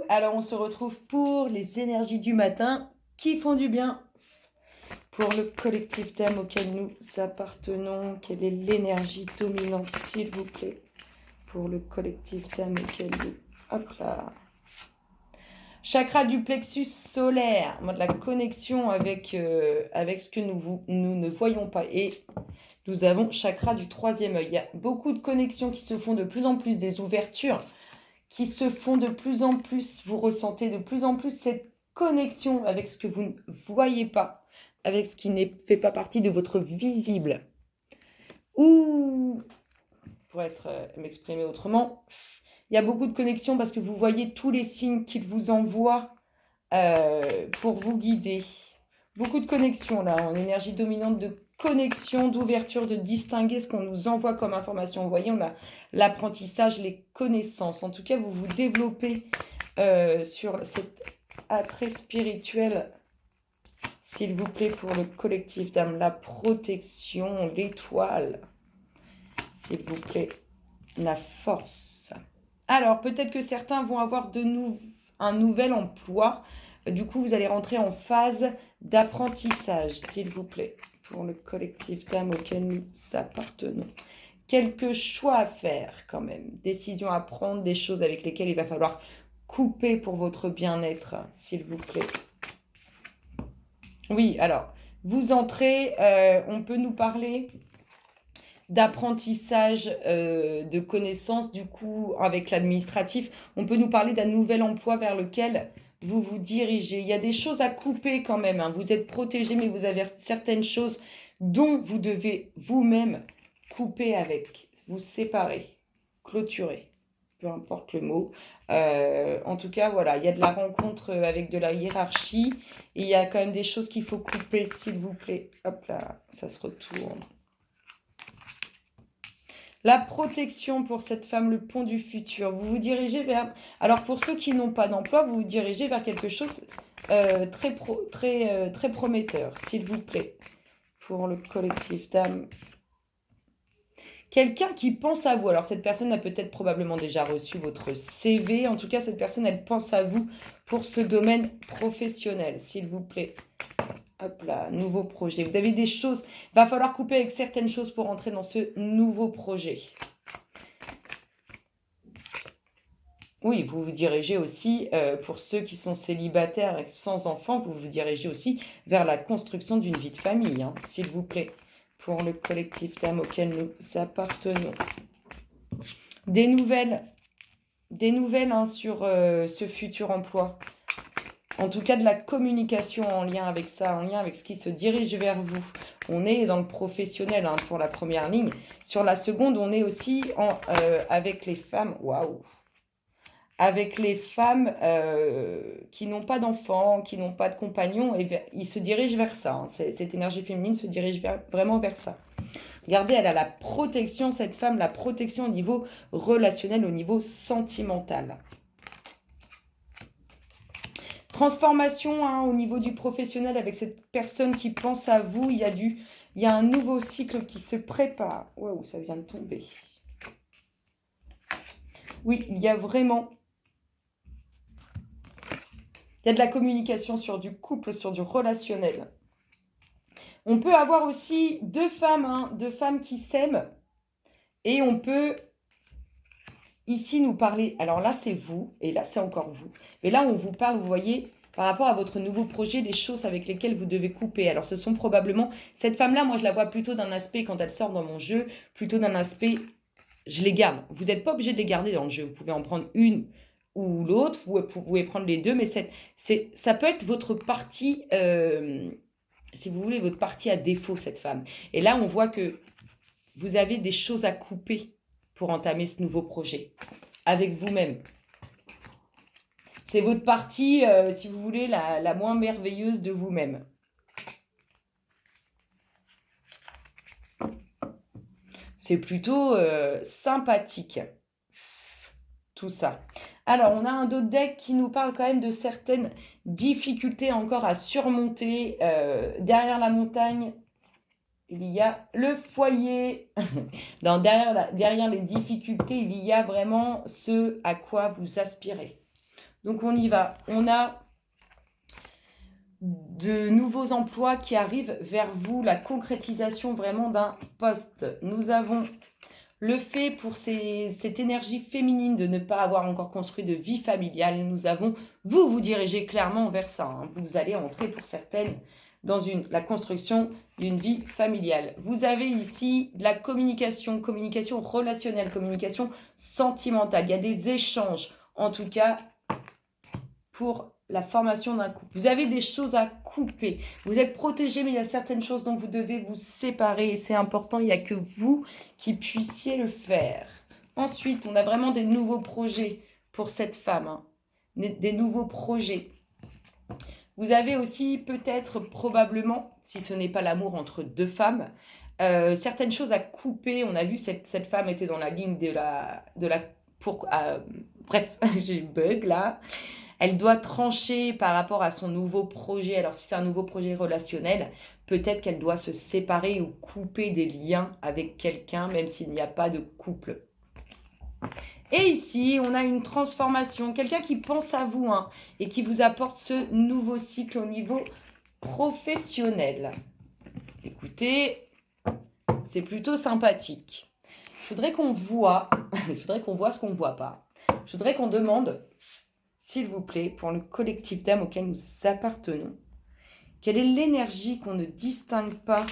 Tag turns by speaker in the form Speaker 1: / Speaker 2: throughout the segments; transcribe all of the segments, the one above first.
Speaker 1: Alors on se retrouve pour les énergies du matin qui font du bien. Pour le collectif d'âmes auquel nous appartenons, quelle est l'énergie dominante, s'il vous plaît, pour le collectif d'âmes auquel nous... Hop là. Chakra du plexus solaire, de la connexion avec ce que nous ne voyons pas. Et nous avons chakra du troisième œil. Il y a beaucoup de connexions qui se font de plus en plus, des ouvertures qui se font de plus en plus. Vous ressentez de plus en plus cette connexion avec ce que vous ne voyez pas, avec ce qui ne fait pas partie de votre visible. Ou, pour m'exprimer autrement, il y a beaucoup de connexions parce que vous voyez tous les signes qu'il vous envoie pour vous guider. Beaucoup de connexions là, en énergie dominante de connexion, d'ouverture, de distinguer ce qu'on nous envoie comme information. Vous voyez, on a l'apprentissage, les connaissances. En tout cas, vous vous développez sur cet attrait spirituel, s'il vous plaît, pour le collectif d'âme. La protection, l'étoile, s'il vous plaît, la force. Alors, peut-être que certains vont avoir un nouvel emploi. Du coup, vous allez rentrer en phase d'apprentissage, s'il vous plaît, pour le collectif d'âmes auquel nous appartenons. Quelques choix à faire quand même, décisions à prendre, des choses avec lesquelles il va falloir couper pour votre bien-être, s'il vous plaît. Oui, alors, vous entrez, on peut nous parler d'apprentissage, de connaissances, du coup, avec l'administratif. On peut nous parler d'un nouvel emploi vers lequel vous vous dirigez. Il y a des choses à couper quand même, hein. Vous êtes protégé, mais vous avez certaines choses dont vous devez vous-même couper avec, vous séparer, clôturer, peu importe le mot. En tout cas, voilà, il y a de la rencontre avec de la hiérarchie et il y a quand même des choses qu'il faut couper, s'il vous plaît. Hop là, ça se retourne. La protection pour cette femme, le pont du futur. Vous vous dirigez vers... Alors, pour ceux qui n'ont pas d'emploi, vous vous dirigez vers quelque chose très prometteur, s'il vous plaît, pour le collectif d'âmes. Quelqu'un qui pense à vous. Alors, cette personne a peut-être probablement déjà reçu votre CV. En tout cas, cette personne, elle pense à vous pour ce domaine professionnel, s'il vous plaît. Hop là, nouveau projet. Vous avez des choses, il va falloir couper avec certaines choses pour entrer dans ce nouveau projet. Oui, vous vous dirigez aussi, pour ceux qui sont célibataires et sans enfants, vous vous dirigez aussi vers la construction d'une vie de famille, hein, s'il vous plaît, pour le collectif d'âmes auquel nous appartenons. Des nouvelles hein, sur ce futur emploi. En tout cas, de la communication en lien avec ça, en lien avec ce qui se dirige vers vous. On est dans le professionnel hein, pour la première ligne. Sur la seconde, on est aussi avec les femmes. Waouh! Avec les femmes qui n'ont pas d'enfants, qui n'ont pas de compagnons, et ils se dirigent vers ça. Hein. Cette énergie féminine se dirige vraiment vers ça. Regardez, elle a la protection, cette femme, la protection au niveau relationnel, au niveau sentimental. Transformation hein, au niveau du professionnel avec cette personne qui pense à vous. Il y a un nouveau cycle qui se prépare. Waouh, ça vient de tomber. Oui, il y a vraiment... Il y a de la communication sur du couple, sur du relationnel. On peut avoir aussi deux femmes qui s'aiment. Et on peut ici nous parler... Alors là, c'est vous. Et là, c'est encore vous. Et là, on vous parle, vous voyez... Par rapport à votre nouveau projet, les choses avec lesquelles vous devez couper. Alors, ce sont probablement... Cette femme-là, moi, je la vois plutôt d'un aspect, quand elle sort dans mon jeu, plutôt d'un aspect... Je les garde. Vous n'êtes pas obligé de les garder dans le jeu. Vous pouvez en prendre une ou l'autre. Vous pouvez prendre les deux. Mais ça peut être votre partie... si vous voulez, votre partie à défaut, cette femme. Et là, on voit que vous avez des choses à couper pour entamer ce nouveau projet. Avec vous-même. C'est votre partie, si vous voulez, la moins merveilleuse de vous-même. C'est plutôt sympathique, tout ça. Alors, on a un autre deck qui nous parle quand même de certaines difficultés encore à surmonter. Derrière la montagne, il y a le foyer. Derrière les difficultés, il y a vraiment ce à quoi vous aspirez. Donc on y va. On a de nouveaux emplois qui arrivent vers vous, la concrétisation vraiment d'un poste. Nous avons le fait pour cette énergie féminine de ne pas avoir encore construit de vie familiale. Nous avons, vous dirigez clairement vers ça. Hein. Vous allez entrer pour certaines dans la construction d'une vie familiale. Vous avez ici de la communication relationnelle, communication sentimentale. Il y a des échanges, en tout cas, pour la formation d'un couple. Vous avez des choses à couper. Vous êtes protégé, mais il y a certaines choses dont vous devez vous séparer. Et c'est important, il n'y a que vous qui puissiez le faire. Ensuite, on a vraiment des nouveaux projets pour cette femme. Hein. Des nouveaux projets. Vous avez aussi peut-être, probablement, si ce n'est pas l'amour entre deux femmes, certaines choses à couper. On a vu cette femme était dans la ligne bref, j'ai bug là. Elle doit trancher par rapport à son nouveau projet. Alors, si c'est un nouveau projet relationnel, peut-être qu'elle doit se séparer ou couper des liens avec quelqu'un, même s'il n'y a pas de couple. Et ici, on a une transformation, quelqu'un qui pense à vous hein, et qui vous apporte ce nouveau cycle au niveau professionnel. Écoutez, c'est plutôt sympathique. Je voudrais qu'on voit ce qu'on ne voit pas. Je voudrais qu'on demande, s'il vous plaît, pour le collectif d'âmes auquel nous appartenons, quelle est l'énergie qu'on ne distingue pas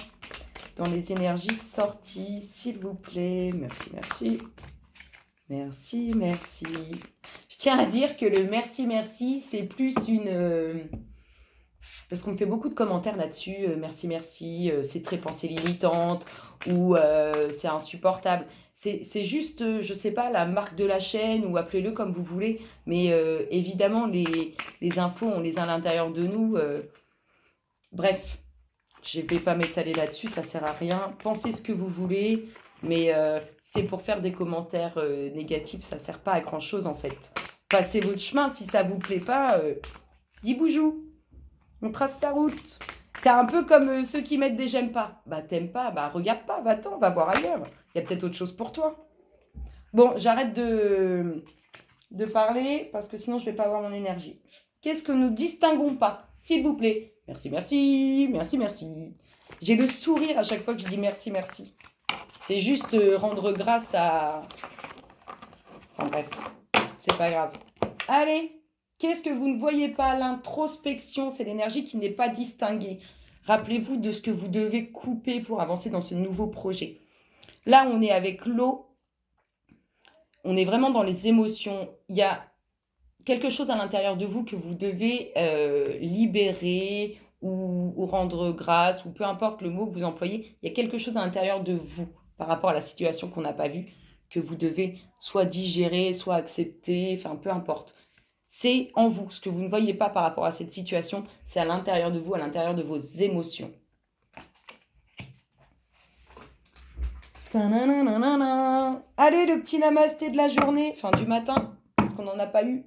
Speaker 1: dans les énergies sorties, s'il vous plaît. Merci, merci. Merci, merci. Je tiens à dire que le merci, merci, c'est plus une... parce qu'on me fait beaucoup de commentaires là-dessus. Merci, merci, c'est très pensée limitante ou c'est insupportable. C'est juste, je sais pas, la marque de la chaîne ou appelez-le comme vous voulez. Mais évidemment, les infos, on les a à l'intérieur de nous. Bref, je ne vais pas m'étaler là-dessus, ça sert à rien. Pensez ce que vous voulez. Mais c'est pour faire des commentaires négatifs, ça sert pas à grand chose en fait. Passez votre chemin, si ça vous plaît pas, dis boujou. On trace sa route. C'est un peu comme ceux qui mettent des j'aime pas. Bah t'aimes pas, bah regarde pas, va-t'en, va voir ailleurs. Il y a peut-être autre chose pour toi. Bon, j'arrête de parler parce que sinon je vais pas avoir mon énergie. Qu'est-ce que nous distinguons pas, s'il vous plaît? Merci, merci, merci, merci. J'ai le sourire à chaque fois que je dis merci, merci. C'est juste rendre grâce à... Enfin bref, c'est pas grave. Allez, qu'est-ce que vous ne voyez pas? L'introspection, c'est l'énergie qui n'est pas distinguée. Rappelez-vous de ce que vous devez couper pour avancer dans ce nouveau projet. Là, on est avec l'eau. On est vraiment dans les émotions. Il y a quelque chose à l'intérieur de vous que vous devez libérer ou rendre grâce, ou peu importe le mot que vous employez. Il y a quelque chose à l'intérieur de vous par rapport à la situation qu'on n'a pas vue, que vous devez soit digérer, soit accepter, enfin peu importe. C'est en vous. Ce que vous ne voyez pas par rapport à cette situation, c'est à l'intérieur de vous, à l'intérieur de vos émotions. Allez, le petit namasté de la journée, enfin du matin, parce qu'on n'en a pas eu,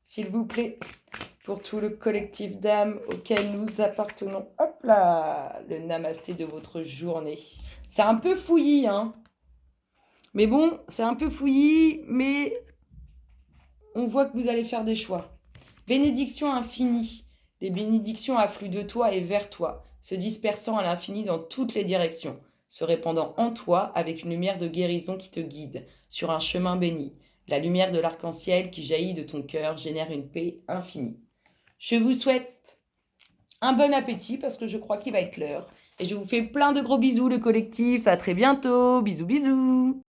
Speaker 1: s'il vous plaît, pour tout le collectif d'âmes auquel nous appartenons. Hop là, le namasté de votre journée. C'est un peu fouillis, hein. Mais bon, c'est un peu fouillis, mais on voit que vous allez faire des choix. Bénédiction infinie. Les bénédictions affluent de toi et vers toi, se dispersant à l'infini dans toutes les directions, se répandant en toi avec une lumière de guérison qui te guide sur un chemin béni. La lumière de l'arc-en-ciel qui jaillit de ton cœur génère une paix infinie. Je vous souhaite un bon appétit parce que je crois qu'il va être l'heure. Et je vous fais plein de gros bisous le collectif. À très bientôt. Bisous, bisous.